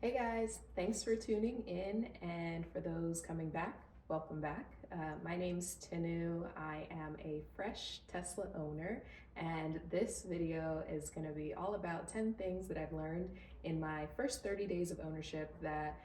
Hey guys, thanks for tuning in, and for those coming back, welcome back. My name's Tanu. I am a fresh Tesla owner, and this video is going to be all about 10 things that I've learned in my first 30 days of ownership that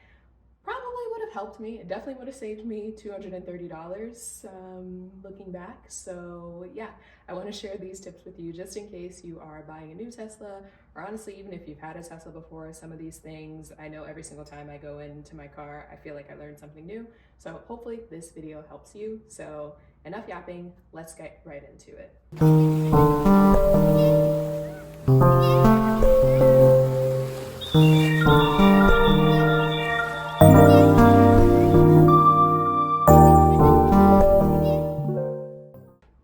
probably would have helped me. It definitely would have saved me $230 looking back. So yeah, I want to share these tips with you just in case you are buying a new Tesla, or honestly, even if you've had a Tesla before. Some of these things, I know every single time I go into my car, I feel like I learned something new. So hopefully this video helps you. So enough yapping, let's get right into it.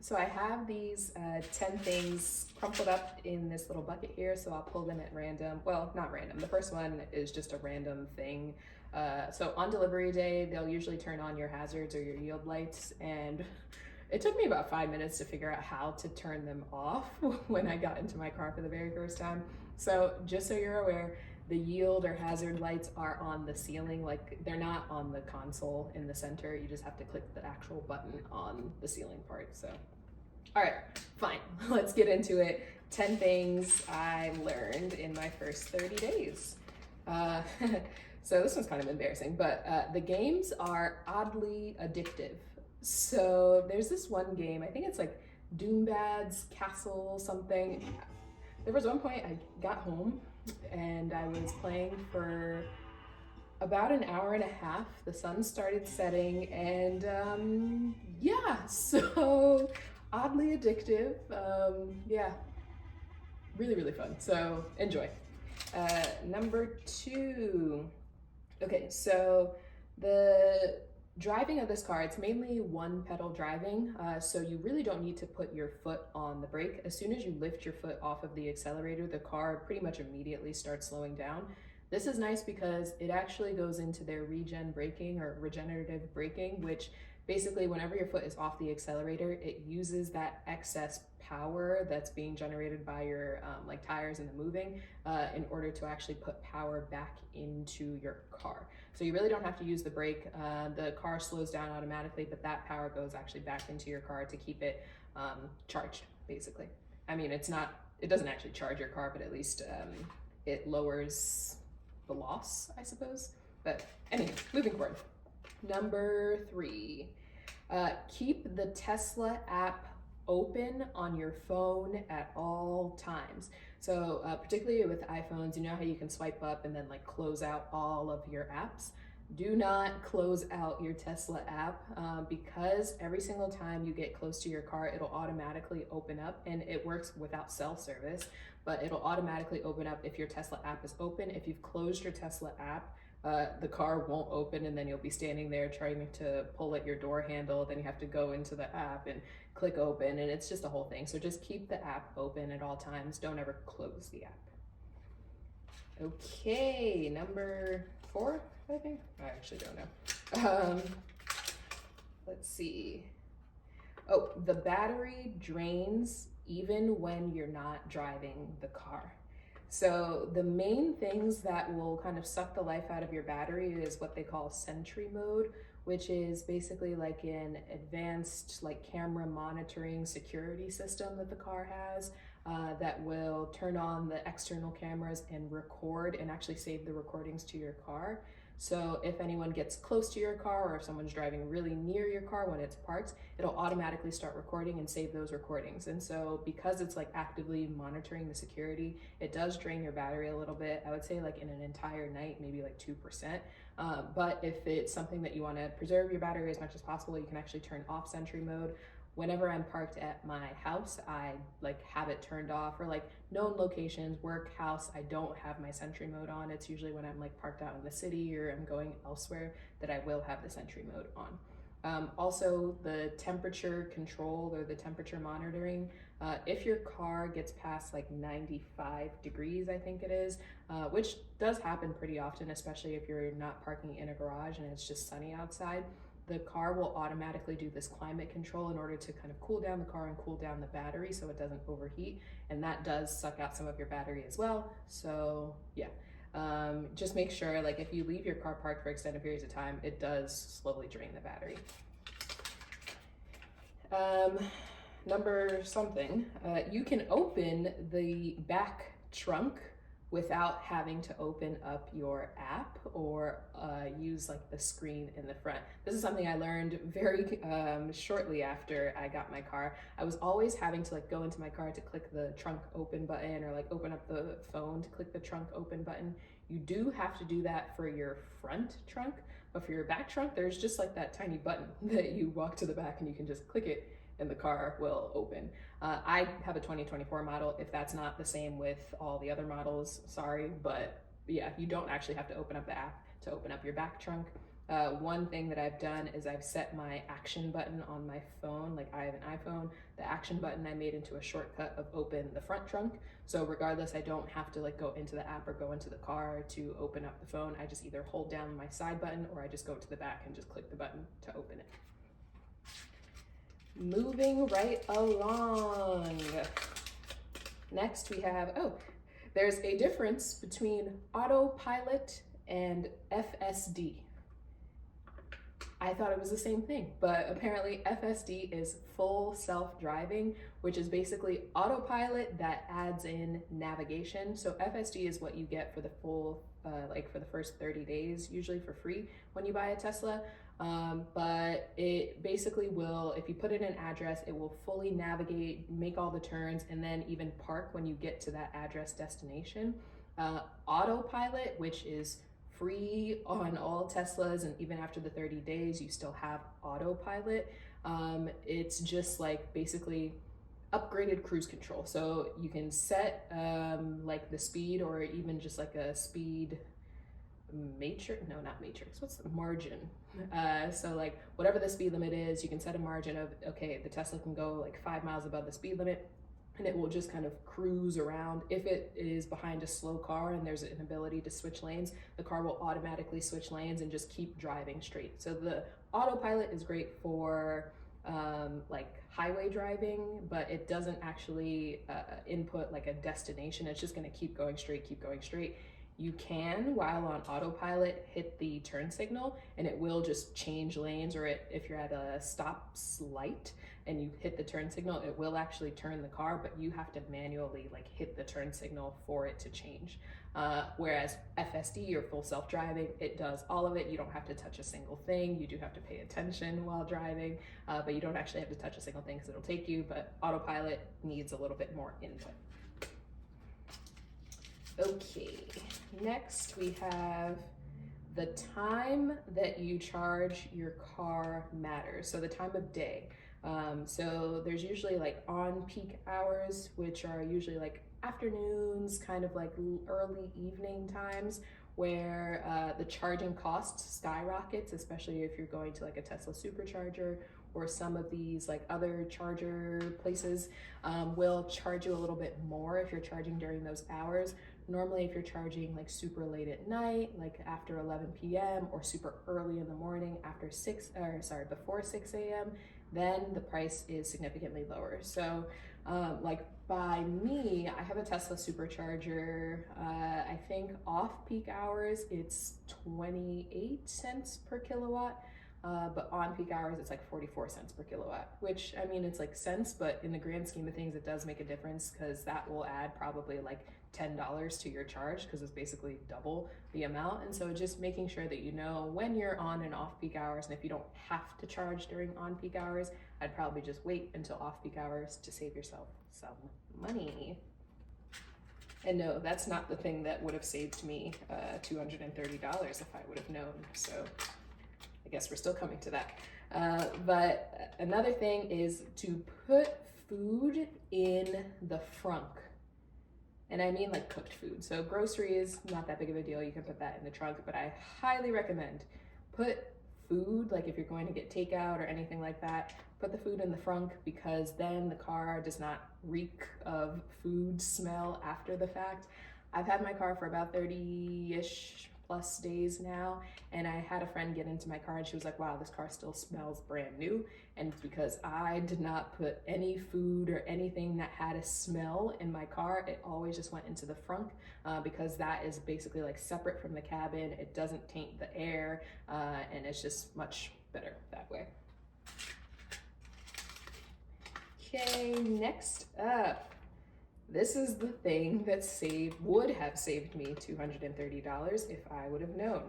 So I have these 10 things crumpled up in this little bucket here, so I'll pull them at random. Well, not random. The first one is just a random thing. So on delivery day, they'll usually turn on your hazards or your yield lights, and it took me about 5 minutes to figure out how to turn them off when I got into my car for the very first time. So just so you're aware, the yield or hazard lights are on the ceiling, like they're not on the console in the center. You just have to click the actual button on the ceiling part. So all right, fine, let's get into it. 10 things I learned in my first 30 days. Uh, so this one's kind of embarrassing, but the games are oddly addictive. So there's this one game, I think it's like Doombad's Castle something. There was one point I got home and I was playing for about an hour and a half. The sun started setting, and yeah, so oddly addictive. Yeah, really, really fun. So enjoy. Number two. Okay, so the driving of this car, it's mainly one pedal driving, so you really don't need to put your foot on the brake. As soon as you lift your foot off of the accelerator, the car pretty much immediately starts slowing down. This is nice because it actually goes into their regen braking or regenerative braking, which basically whenever your foot is off the accelerator, it uses that excess power that's being generated by your like tires and the moving in order to actually put power back into your car. So you really don't have to use the brake. The car slows down automatically, but that power goes actually back into your car to keep it charged, basically. I mean, it doesn't actually charge your car, but at least it lowers the loss, I suppose. But anyway, moving forward. Number three, keep the Tesla app open on your phone at all times. So particularly with iPhones, you know how you can swipe up and then like close out all of your apps? Do not close out your Tesla app because every single time you get close to your car, it'll automatically open up, and it works without cell service, but it'll automatically open up if your Tesla app is open. If you've closed your Tesla app, the car won't open, and then you'll be standing there trying to pull at your door handle. Then you have to go into the app and click open, and it's just a whole thing. So just keep the app open at all times. Don't ever close the app. Okay, number four, I think. I actually don't know. Let's see. Oh, the battery drains even when you're not driving the car. So the main things that will kind of suck the life out of your battery is what they call Sentry mode, which is basically like an advanced like camera monitoring security system that the car has that will turn on the external cameras and record and actually save the recordings to your car. So if anyone gets close to your car, or if someone's driving really near your car when it's parked, it'll automatically start recording and save those recordings. And so because it's like actively monitoring the security, it does drain your battery a little bit. I would say like in an entire night, maybe like 2%. But if it's something that you want to preserve your battery as much as possible, you can actually turn off Sentry mode. Whenever I'm parked at my house, I like have it turned off, or like known locations, work, house, I don't have my Sentry mode on. It's usually when I'm like parked out in the city or I'm going elsewhere that I will have the Sentry mode on. Also, the temperature control or the temperature monitoring. If your car gets past like 95 degrees, I think it is, which does happen pretty often, especially if you're not parking in a garage and it's just sunny outside, the car will automatically do this climate control in order to kind of cool down the car and cool down the battery so it doesn't overheat. And that does suck out some of your battery as well. So yeah. Just make sure, like, if you leave your car parked for extended periods of time, it does slowly drain the battery. Number something, you can open the back trunk without having to open up your app or use like the screen in the front. This is something I learned very shortly after I got my car. I was always having to like go into my car to click the trunk open button, or like open up the phone to click the trunk open button. You do have to do that for your front trunk, but for your back trunk, there's just like that tiny button that you walk to the back and you can just click it and the car will open. I have a 2024 model. If that's not the same with all the other models, sorry, but yeah, you don't actually have to open up the app to open up your back trunk. One thing that I've done is I've set my action button on my phone. Like, I have an iPhone. The action button I made into a shortcut of open the front trunk. So regardless, I don't have to like go into the app or go into the car to open up the phone. I just either hold down my side button or I just go to the back and just click the button to open it. Moving right along. Next we have, there's a difference between Autopilot and FSD. I thought it was the same thing, but apparently FSD is full self-driving, which is basically Autopilot that adds in navigation. So FSD is what you get for the full, like for the first 30 days, usually for free when you buy a Tesla. But it basically will, if you put in an address, it will fully navigate, make all the turns, and then even park when you get to that address destination. Autopilot, which is free on all Teslas, and even after the 30 days, you still have Autopilot. It's just like basically upgraded cruise control. So you can set like the speed, or even just like a speed matrix, no, not matrix, what's the margin? So like whatever the speed limit is, you can set a margin of, okay, the Tesla can go like 5 miles above the speed limit, and it will just kind of cruise around. If it is behind a slow car and there's an ability to switch lanes, the car will automatically switch lanes and just keep driving straight. So the Autopilot is great for like highway driving, but it doesn't actually input like a destination. It's just going to keep going straight, keep going straight. You can, while on Autopilot, hit the turn signal and it will just change lanes, or if you're at a stop light and you hit the turn signal, it will actually turn the car, but you have to manually like hit the turn signal for it to change. Whereas FSD, or full self-driving, it does all of it. You don't have to touch a single thing. You do have to pay attention while driving, but you don't actually have to touch a single thing because it'll take you, but Autopilot needs a little bit more input. Okay, next we have the time that you charge your car matters. So the time of day. So there's usually like on-peak hours, which are usually like afternoons, kind of like early evening times, where the charging cost skyrockets, especially if you're going to like a Tesla supercharger, or some of these like other charger places will charge you a little bit more if you're charging during those hours. Normally, if you're charging like super late at night, like after 11 p.m. or super early in the morning before 6 a.m., then the price is significantly lower. So like by me, I have a Tesla supercharger. I think off-peak hours, it's 28 cents per kilowatt. But on peak hours, it's like 44 cents per kilowatt, which, I mean, it's like cents, but in the grand scheme of things, it does make a difference, because that will add probably like $10 to your charge, because it's basically double the amount. And so just making sure that you know when you're on and off peak hours, and if you don't have to charge during on peak hours, I'd probably just wait until off peak hours to save yourself some money. And no, that's not the thing that would have saved me $230 if I would have known. So I guess we're still coming to that. But another thing is to put food in the trunk. And I mean like cooked food. So groceries, not that big of a deal. You can put that in the trunk, but I highly recommend put food, like if you're going to get takeout or anything like that, put the food in the trunk, because then the car does not reek of food smell after the fact. I've had my car for about 30-ish plus days now. And I had a friend get into my car and she was like, wow, this car still smells brand new. And it's because I did not put any food or anything that had a smell in my car. It always just went into the frunk because that is basically like separate from the cabin. It doesn't taint the air and it's just much better that way. Okay, next up. This is the thing that would have saved me $230 if I would have known.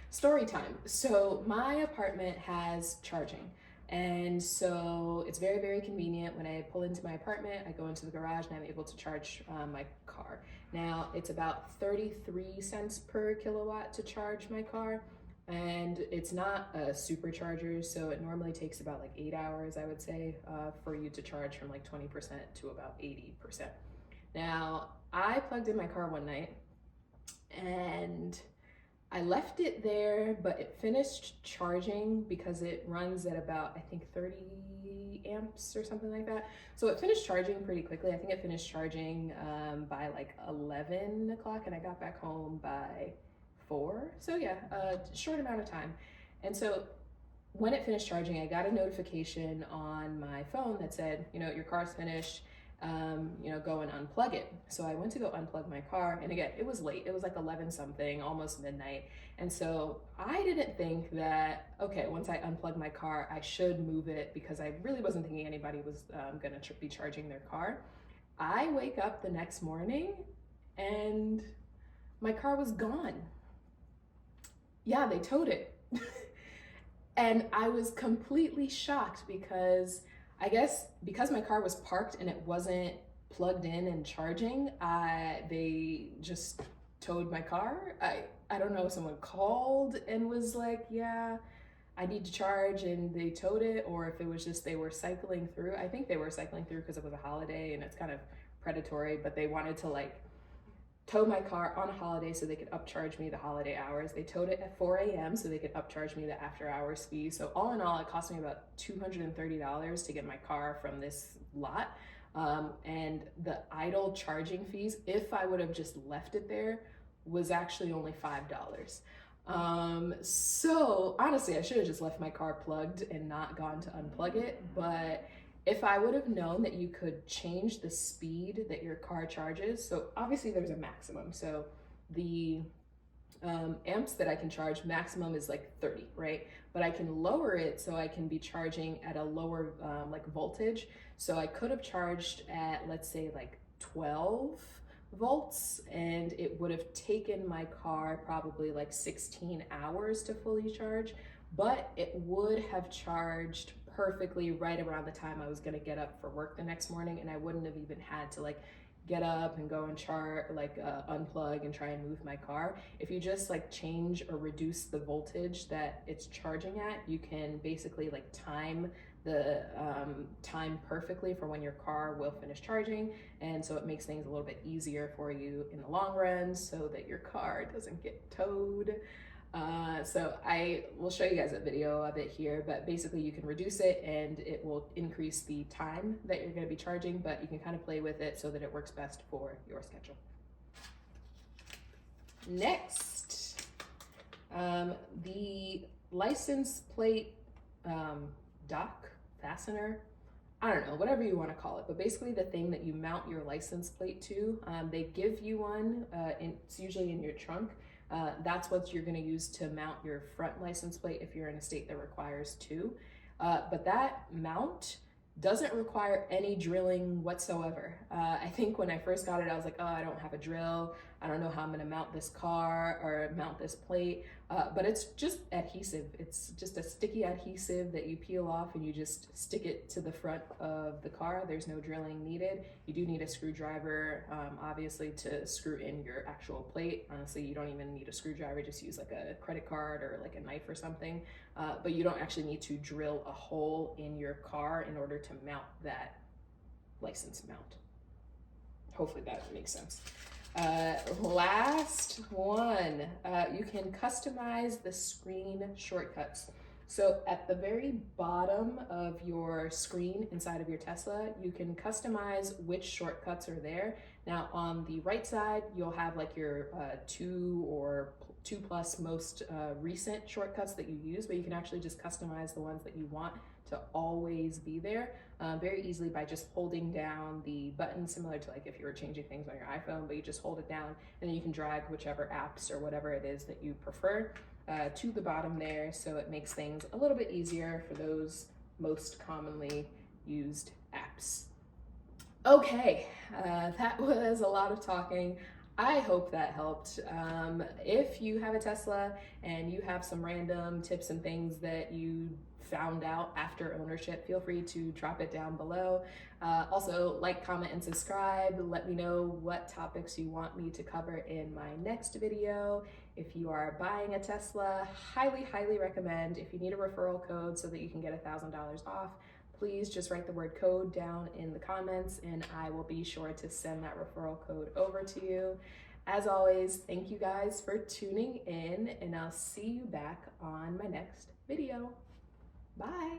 Story time. So my apartment has charging. And so it's very, very convenient. When I pull into my apartment, I go into the garage and I'm able to charge my car. Now it's about 33 cents per kilowatt to charge my car. And it's not a supercharger, so it normally takes about like 8 hours, I would say, for you to charge from like 20% to about 80%. Now, I plugged in my car one night and I left it there, but it finished charging because it runs at about, I think, 30 amps or something like that. So it finished charging pretty quickly. I think it finished charging by like 11 o'clock and I got back home by 4. So yeah, a short amount of time. And so when it finished charging, I got a notification on my phone that said, you know, your car's finished. Go and unplug it. So I went to go unplug my car, and again, it was late. It was like 11 something, almost midnight. And so I didn't think that, okay, once I unplugged my car, I should move it because I really wasn't thinking anybody was gonna be charging their car. I wake up the next morning and my car was gone. Yeah, they towed it. And I was completely shocked because I guess because my car was parked and it wasn't plugged in and charging, they just towed my car. I don't know if someone called and was like, yeah, I need to charge, and they towed it, or if it was just they were cycling through. I think they were cycling through because it was a holiday and it's kind of predatory, but they wanted to like tow my car on a holiday so they could upcharge me the holiday hours. They towed it at 4 a.m. so they could upcharge me the after hours fee. So all in all, it cost me about $230 to get my car from this lot. And the idle charging fees, if I would have just left it there, was actually only $5. So honestly, I should have just left my car plugged and not gone to unplug it. But if I would have known that you could change the speed that your car charges, so obviously there's a maximum. So the amps that I can charge maximum is like 30, right? But I can lower it so I can be charging at a lower like voltage. So I could have charged at, let's say, like 12 volts, and it would have taken my car probably like 16 hours to fully charge, but it would have charged perfectly right around the time I was gonna get up for work the next morning, and I wouldn't have even had to like get up and go and unplug and try and move my car. If you just like change or reduce the voltage that it's charging at, you can basically like time the time perfectly for when your car will finish charging, and so it makes things a little bit easier for you in the long run so that your car doesn't get towed. So I will show you guys a video of it here, but basically you can reduce it and it will increase the time that you're going to be charging, but you can kind of play with it so that it works best for your schedule. Next, the license plate dock fastener, I don't know, whatever you want to call it, but basically the thing that you mount your license plate to, they give you one, it's usually in your trunk. That's what you're going to use to mount your front license plate if you're in a state that requires two. But that mount doesn't require any drilling whatsoever. I think when I first got it, I was like, oh, I don't have a drill. I don't know how I'm going to mount this car or mount this plate. But it's just adhesive. It's just a sticky adhesive that you peel off and you just stick it to the front of the car. There's no drilling needed. You do need a screwdriver, obviously, to screw in your actual plate. Honestly, you don't even need a screwdriver. Just use like a credit card or like a knife or something. But you don't actually need to drill a hole in your car in order to mount that license mount. Hopefully that makes sense. Last one, you can customize the screen shortcuts. So at the very bottom of your screen inside of your Tesla, you can customize which shortcuts are there. Now on the right side, you'll have like your 2 2+ most recent shortcuts that you use, but you can actually just customize the ones that you want to always be there very easily by just holding down the button, similar to like if you were changing things on your iPhone, but you just hold it down and then you can drag whichever apps or whatever it is that you prefer to the bottom there, so it makes things a little bit easier for those most commonly used apps. Okay, that was a lot of talking. I hope that helped. If you have a Tesla and you have some random tips and things that you found out after ownership, feel free to drop it down below. Also, like, comment, and subscribe. Let me know what topics you want me to cover in my next video. If you are buying a Tesla, highly recommend. If you need a referral code so that you can get $1,000 off, please just write the word code down in the comments and I will be sure to send that referral code over to you. As always, thank you guys for tuning in, and I'll see you back on my next video. Bye.